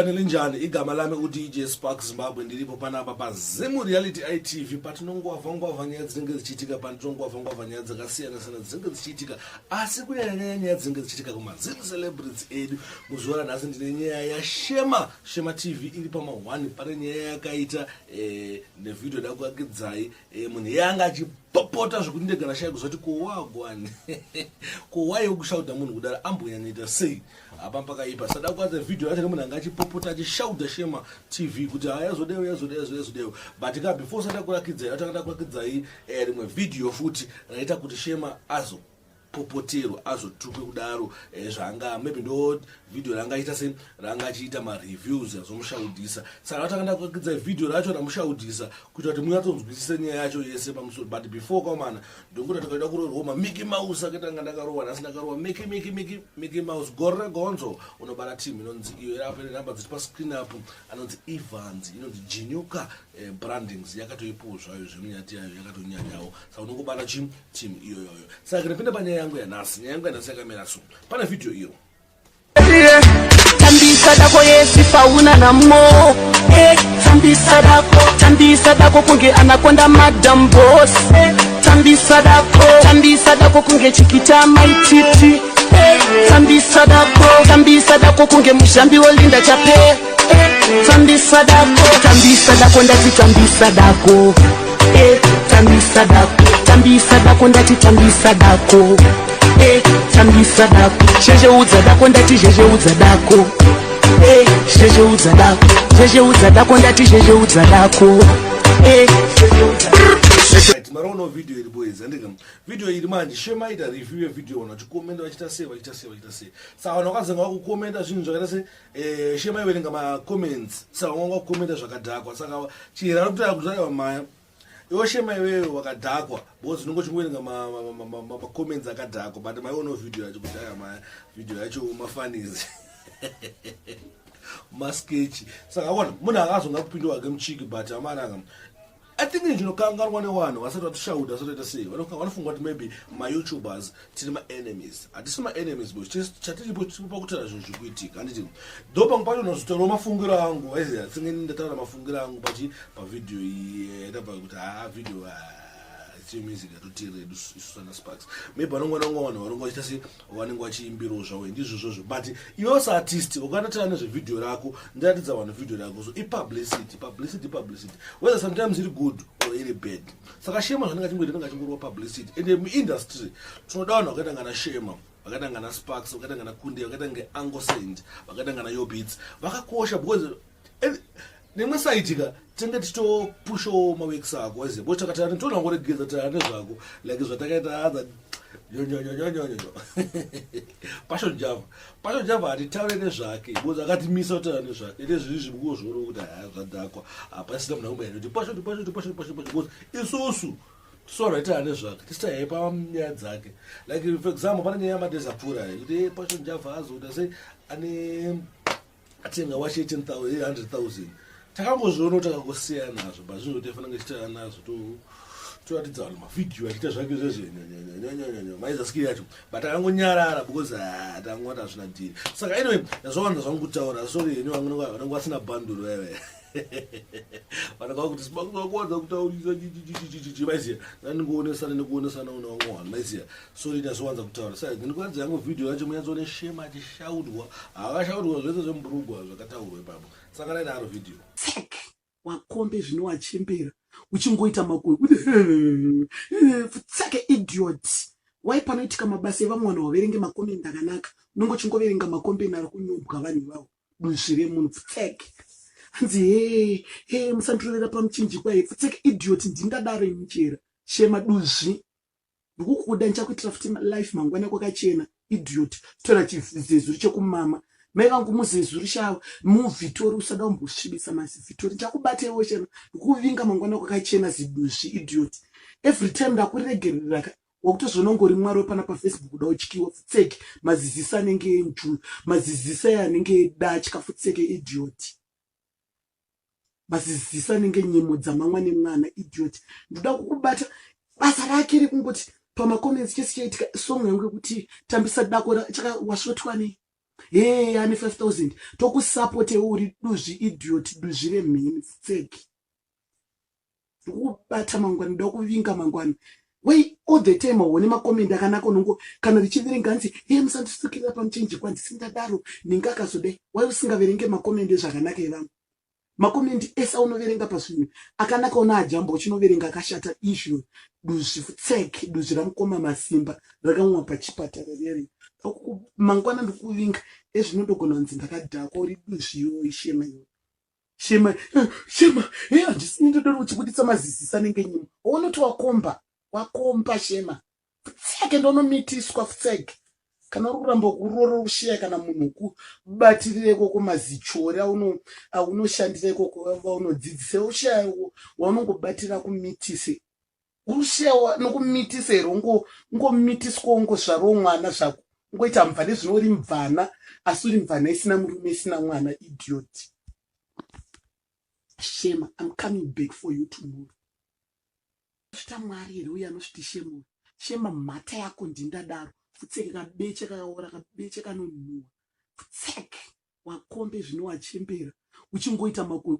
linjani igama lami djsparks Zimbabwe ndilipo panapa pa Zimu Reality ITV patinongwava nyaya dzinenge dzichiitika patinongwava nyaya dzakasiyana dzinenge dzichiitika asi kunyanya nyaya dzinenge dzichiitika kuma Zimu celebrities edu muzuva nhasi ndine nyaya ya Shema TV iri pama 1 pane nyaya yakaita nevideo dakuakidzai munhu yanga achipopota zvokuti ndegana shaya kuzoti kowagwani kowai yokushauta munhu kudara ambonyanyita sei apa pakaipa sada kwaza video yacho munhu anga achipopota achishauta Shema TV kuti yazodewo but ka before sada kurakidzai atakada kurakidzai rimwe video futi raita kuti Shema popotero azotukwe kudaro zvanga maybe ndo video ranga ita sen ranga achiita ma reviews yazomushaudisa saka atakanda kukidza video racho ramushaudisa kuti kuti munyatsonzwisisa nyaya yacho yese pamusoro but before kwamana ndongoda takaida kuroroma Mickey Mouse akatanga ndakarowa nasi ndakarowa Mickey Mouse gore gonzo unobara team inonzi iyo yapo namba dziri pa screen up anonzi Evans inonzi Jinyuka brandings yakatoipo zvayo zvemunyati yayo yakatonyanyawo saka unongobara team iyoyo saka ndipinde panyaya yangu yanhasi yakamira so pana video iyo tambisa dako yesi pauna namo tambisa dako kunge anakonda madam boss tambisa dako kunge chikita maititi tambisa dako kunge mushambi wolinda chape tambisa dako ndati tambisa dako tambisa dako ndati tambisa dako tambisa dako zhezheudza dako ndati zhezheudza dako zhezheudza dako ndati zhezheudza dako marono video iri boys andika video iri manje Shema ita review video ona chikomenda vachita sei saka vanhu vakazanga kukomenda zvinhu zvakaita se Shema iverenga ma comments saka vanga kukomenda zvakadhakwa saka chira rokutaya kuzvaiwa maya iwo Shema iweyo wakadhakwa because unongo chikuverenga ma comments akadhakwa but maiono video yacho kuti aya maya video yacho mafanizi masketch saka wona munhu akazonga kupindwa ke muchiki but amaranga I think ndinokanganwa nevanhu vasati vatushaudha vasati sei vanofunga kuti maybe ma YouTubers tiri ma enemies hatisi ma enemies but chatiripo pakutaura zvinhu zvikuitika handiti ndo pangu pacho nozotaura mafungiro angu singeni ndataura mafungiro angu pa video iyi ndabva kuti video music atoteredu isusana sparks maybe vanongwana vanhu vanongoita se vanenge vachiimbirawo zvavo ndizvo zvozvo but iwe saartist ukanatira nezvevideo rako ndaratidza vanhu video rako so ipublicity whether sometimes iri good or iri bad saka Shema zvanenge achingoreva achingorwa publicity and muindustry tinoda vanhu vakaita ngana Shema vakaita ngana Sparks vakaita ngana Kunde vakaita ngeAngosend vakaita ngana Yobits vakakosha because nemwe saitika tenge tichitopushawo maweeks ako waziva bo takatara tinoona ngoregedza tara nezvako like zvatakaita adza nyonyonyonyonyonyo passion java hatitaure nezvake because akatimisa kutaura nezvake nezviri zvimukuwo zvoro kuti zvadhakwa hapasina munhu angobaira kuti passion because isusu tisora itaura nezvake tisitaipa nyaya dzake like for example pane nyaya yamadesapura kuti passion java azoita sei ane atenga washe 100,000 takangozviona kuti takangosiyana nazvo but zvinhu kuti fanenge tichitaura nazvo toratidza vanhu mavideo achiita zvake zvezvenyonyonyonyo maiza skiri yacho but akangonyarara because tangoti hazvina dhiri saka anyway ndazvawanza zvangu kutaura sorry henyu vanenge vasina bhanduro yave vanenge vakuti simakuvakuwadza kutaurisa maiziya ndandingoonesa unawangowani maiziya sorry ndazvawanza kutaura saka ndinokuratidza yangu video yacho munyatsoone Shema achishaudwa akashaudwa zvese zvemburugwa zvakataurwa ipapo saka nainaro video wakombe zvino wachembera uchingoita makuru kuti futsake idiot waipanoitika mabasa evamwe vanhu vaverenge makomenda akanaka unongo chingoverenga makomenda ari kunyobwa vanhu vavo duzvire munhu futsake hanzi musandirovera pamuchinjikwa futsake idiot ndingadaro imuchera Shema duzvi ndikukuda ndichakuitira futi life mangwana kwakachena idiot tora chizezuri chekumama mai vangu muzezuri shavo muvhitori usada kumbosvibisa mazivhitori ndichakubatewo Shema ndikuvinga mangwana kwakachena ziduzvi idiot every time ndakuregerera wakutozvonongori mwari pana paFacebook kuda uchityiwa futseke mazizisa anenge enju mazizisa anenge dachka futseke idiot mazizisa anenge nyemo dzamamwa nemwana idiot ndoda kukubata basa rake rekungoti pamacomments chese chaitika song yangu kuti tambisa dako wasvotwa nei ane 5,000 tokusapote uri duzvi idiot duzvi remheni feki ndokubata mangwani ndokuvinga mangwani wei all the time one makomendi akanaka nongo kana richiverenga nzi musandisukira pamuchenji kwandisindadaro ningakazodai wai usingaverenge makomendi zvakanaka evamwe makomendi ese aunoverenga pazvinhu akanaka una ajambo uchinoverenga akashata izvo duzvi feki duzvi ramukoma masimba rakamwa pachipatara reri mangwana ndikuvinga ezvinondogona kunzi ndakadhakwa uri duzviyo ishema yo shema handisini ndodori uchibuditsa mazisisa nenge nyuma unoti wakomba shema futseke ndonomitiswa futseke kana uri kuramba kurora ushiya kana munhu kubatirireko kumazichori aunoshandireko vaunodzidzise ushiya waunongobatira kumitise ushiya nokumitisa ero ngomitiswa ngo zvaro mwana zvako ngoita mvana zvinori mvana asi uri mvana isina murume isina mwana idiot. Shema, I'm coming back for you tomorrow. Shita mwari ere uya anosviti shema. Shema mhata yako ndindadaro. Futseke kabeche kakaora kabeche kanonhuwa. Futseke wakombe zvinowachembera. Uchingoita makoyi.